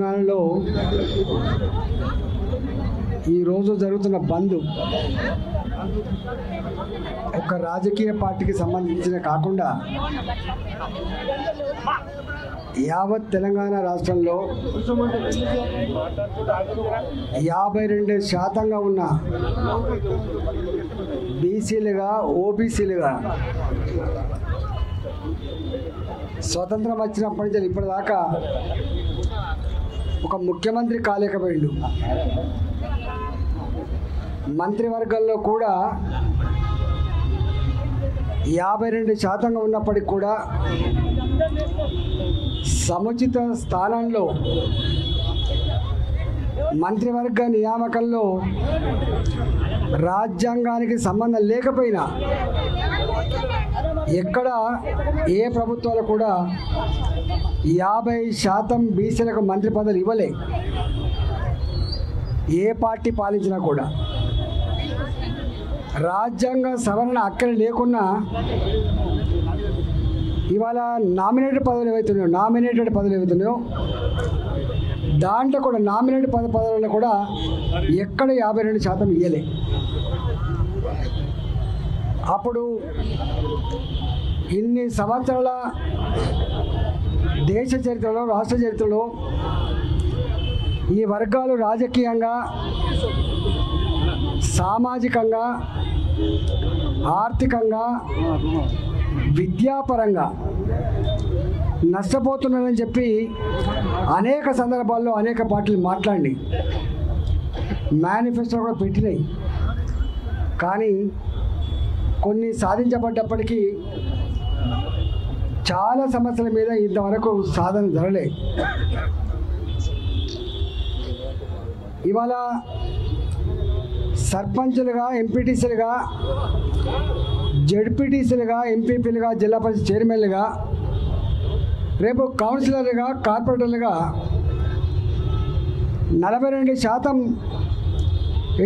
తెలంగాణలో ఈరోజు జరుగుతున్న బంద్ ఒక రాజకీయ పార్టీకి సంబంధించిన కాకుండా యావత్ తెలంగాణ రాష్ట్రంలో 52% ఉన్న బీసీలుగా ఓబీసీలుగా స్వతంత్రం వచ్చినప్పటి నుంచి ఇప్పటిదాకా ఒక ముఖ్యమంత్రి కాలేకపోయిండు. మంత్రివర్గంలో కూడా 52% ఉన్నప్పటికీ కూడా సముచిత స్థానంలో మంత్రివర్గ నియామకంలో రాజ్యాంగానికి సంబంధం లేకపోయినా ఎక్కడ ఏ ప్రభుత్వాలు కూడా 50% బీసీలకు మంత్రి పదవులు ఇవ్వలే. ఏ పార్టీ పాలించినా కూడా రాజ్యాంగ సవరణ అక్కడ లేకున్నా ఇవాళ నామినేటెడ్ పదవులు ఏవైతున్నాయో దాంట్లో కూడా నామినేటెడ్ పదవులలో కూడా ఎక్కడ 52% ఇవ్వలే. అప్పుడు ఇన్ని సంవత్సరాల దేశ చరిత్రలో రాష్ట్ర చరిత్రలో ఈ వర్గాలు రాజకీయంగా సామాజికంగా ఆర్థికంగా విద్యాపరంగా నష్టపోతున్నారని చెప్పి అనేక సందర్భాల్లో అనేక పార్టీలు మాట్లాడి మేనిఫెస్టో కూడా పెట్టినాయి. కానీ కొన్ని సాధించబడ్డప్పటికీ చాలా సమస్యల మీద ఇంతవరకు సాధన జరగలే. ఇవాళ సర్పంచులుగా, ఎంపీటీసీలుగా, జడ్పీటీసీలుగా, ఎంపీపీలుగా, జిల్లా పరిషత్ చైర్మన్లుగా, రేపు కౌన్సిలర్లుగా, కార్పొరేటర్లుగా 42%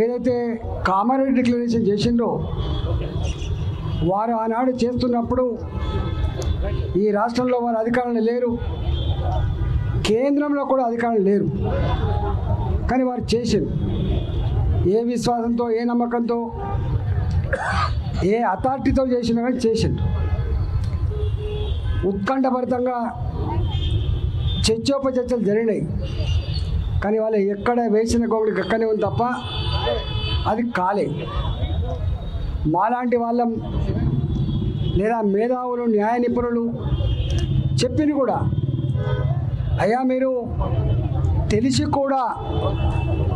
ఏదైతే కామారెడ్డి డిక్లరేషన్ చేసిందో వారు ఆనాడు చేస్తున్నప్పుడు ఈ రాష్ట్రంలో వారు అధికారులు లేరు, కేంద్రంలో కూడా అధికారులు లేరు. కానీ వారు చేసింది ఏ విశ్వాసంతో, ఏ నమ్మకంతో, ఏ అథారిటీతో చేసినా కానీ చేసింది. ఉత్కంఠభరితంగా చర్చోపచర్చలు జరిగినాయి. కానీ వాళ్ళు ఎక్కడ వేసిన గోగుడికి ఎక్కడే ఉంది తప్ప అది కాలే. మాలాంటి వాళ్ళం లేదా మేధావులు, న్యాయ నిపుణులు చెప్పింది కూడా, అయ్యా మీరు తెలిసి కూడా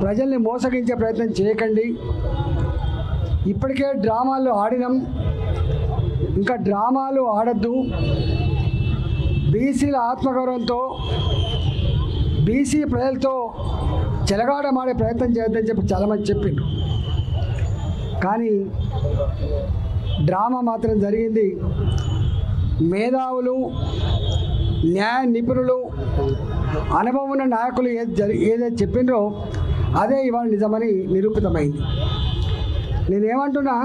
ప్రజల్ని మోసగించే ప్రయత్నం చేయకండి, ఇప్పటికే డ్రామాలు ఆడినాం, ఇంకా డ్రామాలు ఆడద్దు, బీసీల ఆత్మగౌరవంతో బీసీ ప్రజలతో చెలగాడమాడే ప్రయత్నం చేయొద్దని చెప్పి చాలామంది చెప్పిండ్రు. కానీ డ్రామా మాత్రం జరిగింది. మేధావులు, న్యాయ నిపుణులు, అనుభవం ఉన్న నాయకులు ఏదైతే చెప్పిండ్రో అదే ఇవాళ నిజమని నిరూపితమైంది. నేనేమంటున్నా,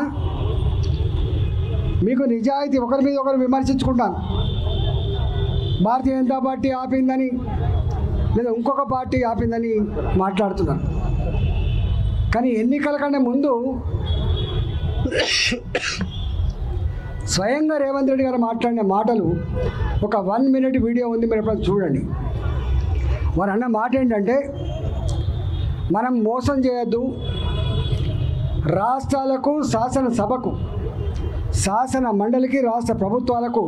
మీకు నిజాయితీ ఒకరి మీద ఒకరు విమర్శించుకుంటాను. భారతీయ జనతా పార్టీ ఆపిందని లేదా ఇంకొక పార్టీ ఆపిందని మాట్లాడుతున్నాను. కానీ ఎన్నికల కంటే ముందు స్వయంగా రేవంత్ రెడ్డి గారు మాట్లాడిన మాటలు ఒక 1 minute వీడియో ఉంది, మీరు ఎప్పుడైనా చూడండి. వారు అన్న మాట ఏంటంటే, మనం మోసం చేయొద్దు, రాష్ట్రాలకు, శాసనసభకు, శాసన మండలికి, రాష్ట్ర ప్రభుత్వాలకు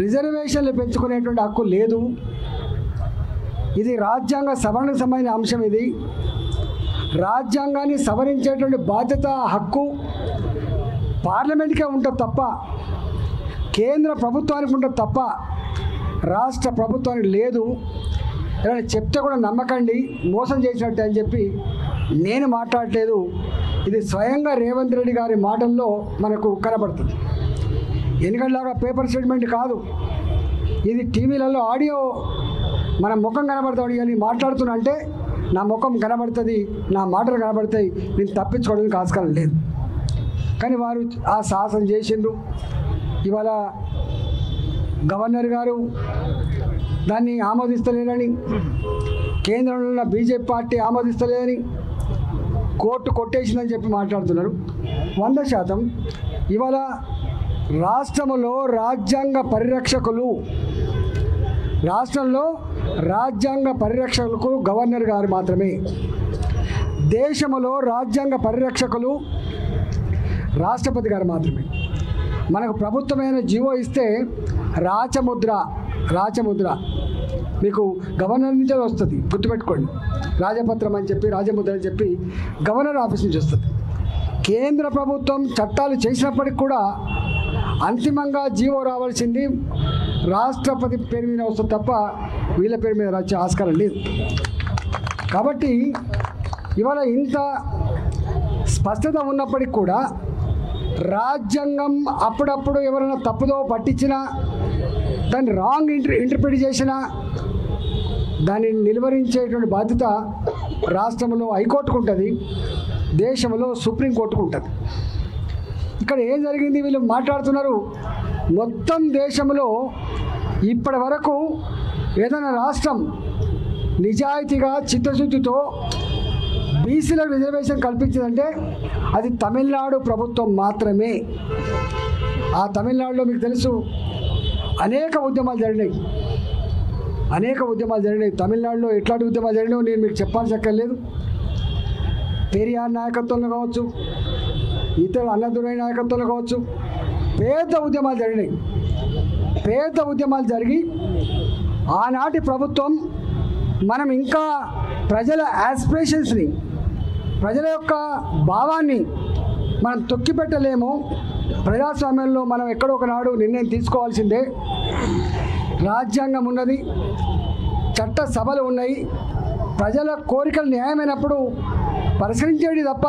రిజర్వేషన్లు పెంచుకునేటువంటి హక్కు లేదు, ఇది రాజ్యాంగ సవరణకు సంబంధించిన అంశం, ఇది రాజ్యాంగాన్ని సవరించేటువంటి బాధ్యత, హక్కు పార్లమెంట్కే ఉంటుంది తప్ప, కేంద్ర ప్రభుత్వానికి ఉంటుంది తప్ప రాష్ట్ర ప్రభుత్వానికి లేదు, ఏదైనా చెప్తే కూడా నమ్మకండి, మోసం చేసినట్టే అని చెప్పి నేను మాట్లాడలేదు. ఇది స్వయంగా రేవంత్ రెడ్డి గారి మాటల్లో మనకు కనబడుతుంది. ఎందుకంటే పేపర్ స్టేట్మెంట్ కాదు, ఇది టీవీలలో ఆడియో మన ముఖం కనబడుతుంది. అని మాట్లాడుతున్నా అంటే నా ముఖం కనబడుతుంది, నా మాటలు కనబడతాయి, నేను తప్పించుకోవడానికి ఆస్కారం లేదు. కానీ వారు ఆ సాహసం చేసిండ్రు. ఇవాళ గవర్నర్ గారు దాన్ని ఆమోదిస్తలేదని, కేంద్రంలో ఉన్న బీజేపీ పార్టీ ఆమోదిస్తలేదని, కోర్టు కొట్టేసిందని చెప్పి మాట్లాడుతున్నారు. 100%. ఇవాళ రాష్ట్రంలో రాజ్యాంగ పరిరక్షకులకు గవర్నర్ గారు మాత్రమే. దేశంలో రాజ్యాంగ పరిరక్షకులు రాష్ట్రపతి గారు మాత్రమే. మనకు ప్రభుత్వమైన జీవో ఇస్తే రాచముద్ర మీకు గవర్నర్ నుంచే వస్తుంది, గుర్తుపెట్టుకోండి. రాజపత్రం అని చెప్పి, రాజముద్ర అని చెప్పి గవర్నర్ ఆఫీస్ నుంచి వస్తుంది. కేంద్ర ప్రభుత్వం చట్టాలు చేసినప్పటికి కూడా అంతిమంగా జీవో రావాల్సింది రాష్ట్రపతి పేరు మీద వస్తుంది తప్ప వీళ్ళ పేరు మీద వచ్చే ఆస్కారం లేదు. కాబట్టి ఇవాళ ఇంత స్పష్టత ఉన్నప్పటికీ కూడా రాజ్యాంగం అప్పుడప్పుడు ఎవరైనా తప్పుదో పట్టించినా, దాన్ని రాంగ్ ఇంటర్ప్రిట్ చేసినా దాన్ని నిలువరించేటువంటి బాధ్యత రాష్ట్రంలో హైకోర్టుకు ఉంటుంది, దేశంలో సుప్రీంకోర్టుకు ఉంటుంది. ఇక్కడ ఏం జరిగింది? వీళ్ళు మాట్లాడుతున్నారు మొత్తం దేశంలో ఇప్పటి వరకు ఏదైనా రాష్ట్రం నిజాయితీగా చిత్తశుద్ధితో బీసీలకు రిజర్వేషన్ కల్పించిందంటే అది తమిళనాడు ప్రభుత్వం మాత్రమే. ఆ తమిళనాడులో మీకు తెలుసు అనేక ఉద్యమాలు జరిగినాయి. తమిళనాడులో ఎట్లాంటి ఉద్యమాలు జరిగినాయో నేను మీకు చెప్పాల్సి అక్కర్లేదు. పెరియార్ నాయకత్వంలో కావచ్చు, ఇతర అన్నదురై నాయకత్వంలో కావచ్చు, పెద్ద ఉద్యమాలు జరిగి ఆనాటి ప్రభుత్వం మనం ఇంకా ప్రజల యాస్పిరేషన్స్ని, ప్రజల యొక్క భావాన్ని మనం తొక్కిపెట్టలేము. ప్రజాస్వామ్యంలో మనం ఎక్కడో ఒకనాడు నిర్ణయం తీసుకోవాల్సిందే. రాజ్యాంగం ఉన్నది, చట్ట సభలు ఉన్నాయి, ప్రజల కోరికలు న్యాయమైనప్పుడు పరిశీలించేది తప్ప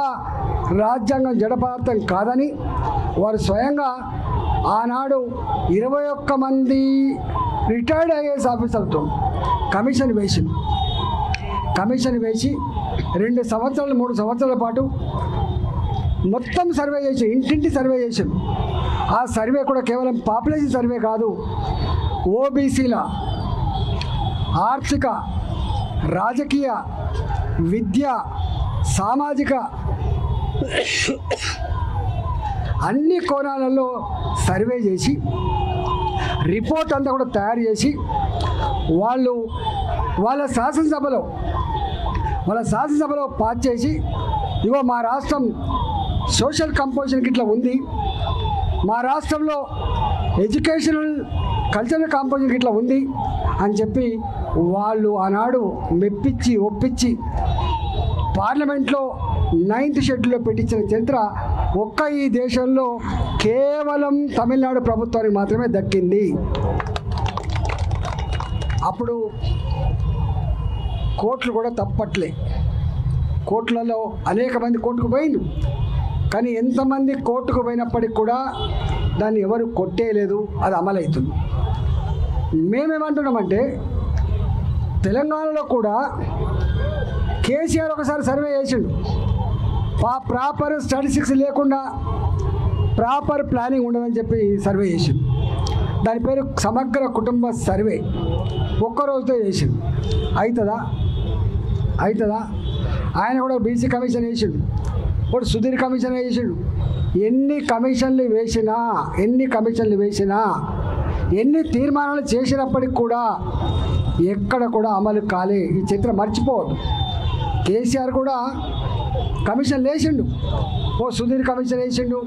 రాజ్యాంగం జడపదార్థం కాదని వారు స్వయంగా ఆనాడు 21 మంది రిటైర్డ్ ఐఏఎస్ ఆఫీసర్లతో కమిషన్ వేసి 2 సంవత్సరాలు 3 సంవత్సరాల పాటు మొత్తం సర్వే చేసి, ఇంటింటి సర్వే చేశారు. ఆ సర్వే కూడా కేవలం పాపులేషన్ సర్వే కాదు, ఓబీసీల ఆర్థిక, రాజకీయ, విద్య, సామాజిక అన్ని కోణాలలో సర్వే చేసి రిపోర్ట్ అంతా కూడా తయారు చేసి వాళ్ళ శాసనసభలో పాస్ చేసి, ఇగో మా రాష్ట్రం సోషల్ కంపోజిషన్కి ఇట్లా ఉంది, మా రాష్ట్రంలో ఎడ్యుకేషనల్ కల్చరల్ కాంపోజిషన్కి ఇట్లా ఉంది అని చెప్పి వాళ్ళు ఆనాడు మెప్పించి ఒప్పించి పార్లమెంట్లో 9th షెడ్యూల్లో పెట్టించిన చరిత్ర ఒక్క ఈ దేశంలో కేవలం తమిళనాడు ప్రభుత్వానికి మాత్రమే దక్కింది. అప్పుడు కోర్టులు కూడా తప్పట్లే. కోర్టులలో అనేక మంది కోర్టుకు పోయింది, కానీ ఎంతమంది కోర్టుకు పోయినప్పటికి కూడా దాన్ని ఎవరు కొట్టేయలేదు, అది అమలవుతుంది. మేమేమంటున్నామంటే తెలంగాణలో కూడా కేసీఆర్ ఒకసారి సర్వే చేసిండు, ప్రాపర్ స్టాటిస్టిక్స్ లేకుండా ప్రాపర్ ప్లానింగ్ ఉండదని చెప్పి సర్వే చేసిండు. దాని పేరు సమగ్ర కుటుంబ సర్వే. ఒక్కరోజుతో చేసిండు. అవుతుందా? ఆయన కూడా బీసీ కమిషన్ వేసిండు, ఇప్పుడు సుధీర్ కమిషన్ వేసిండు. ఎన్ని కమిషన్లు వేసినా ఎన్ని తీర్మానాలు చేసినప్పటికి కూడా ఎక్కడ కూడా అమలు కాలే. ఈ చరిత్ర మర్చిపోవద్దు. కేసీఆర్ కూడా కమిషన్లు వేసిండు, సుధీర్ కమిషన్ వేసిండు,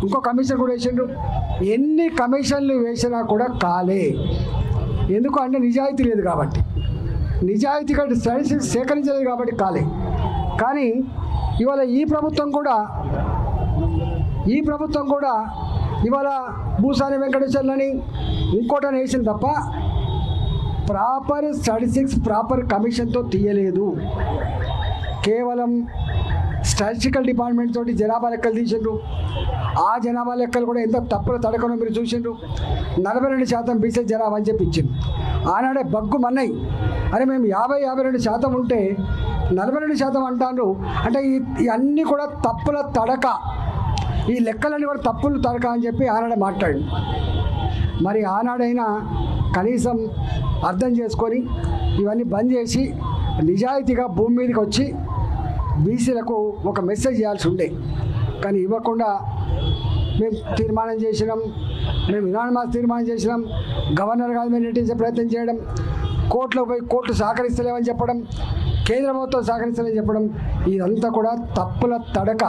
ఇంకో కమిషన్ కూడా వేసిండు. ఎన్ని కమిషన్లు వేసినా కూడా కాలే. ఎందుకు అంటే నిజాయితీ లేదు కాబట్టి, నిజాయితీ కంటే స్టాటిస్టిక్స్ సేకరించలేదు కాబట్టి కాలే. కానీ ఇవాళ ఈ ప్రభుత్వం కూడా ఇవాళ భూసాని వెంకటేశ్వర్లని ఇంకోటని వేసింది తప్ప ప్రాపర్ స్టాటిస్టిక్స్ ప్రాపర్ కమిషన్తో తీయలేదు. కేవలం స్టాటిస్టికల్ డిపార్ట్మెంట్ తోటి జనాభా లెక్కలు తీసిండ్రు. ఆ జనాభా లెక్కలు కూడా ఎంత తప్పుల తడకనో మీరు చూసిండ్రు. 42% బీసీ జనాభా అని చెప్పి ఇచ్చింది. ఆనాడే బగ్గు మన్నాయి, అరే మేము 52% ఉంటే 42% అంటారు అంటే ఇవన్నీ కూడా తప్పుల తడక, ఈ లెక్కలన్నీ కూడా తప్పులు తడక అని చెప్పి ఆనాడే మాట్లాడి మరి ఆనాడైనా కనీసం అర్థం చేసుకొని ఇవన్నీ బంద్ చేసి నిజాయితీగా భూమి మీదకి వచ్చి బీసీలకు ఒక మెసేజ్ ఇవ్వాల్సి ఉండే. కానీ ఇవ్వకుండా మేము తీర్మానం చేసినాం, మేము యునానిమస్ తీర్మానం చేసినాం, గవర్నర్ గారి మీద నెట్టించే ప్రయత్నం చేయడం, కోర్టులో పోయి కోర్టు సహకరిస్తలేమని చెప్పడం, కేంద్ర ప్రభుత్వం సహకరిస్తలేమని చెప్పడం, ఇదంతా కూడా తప్పుల తడక.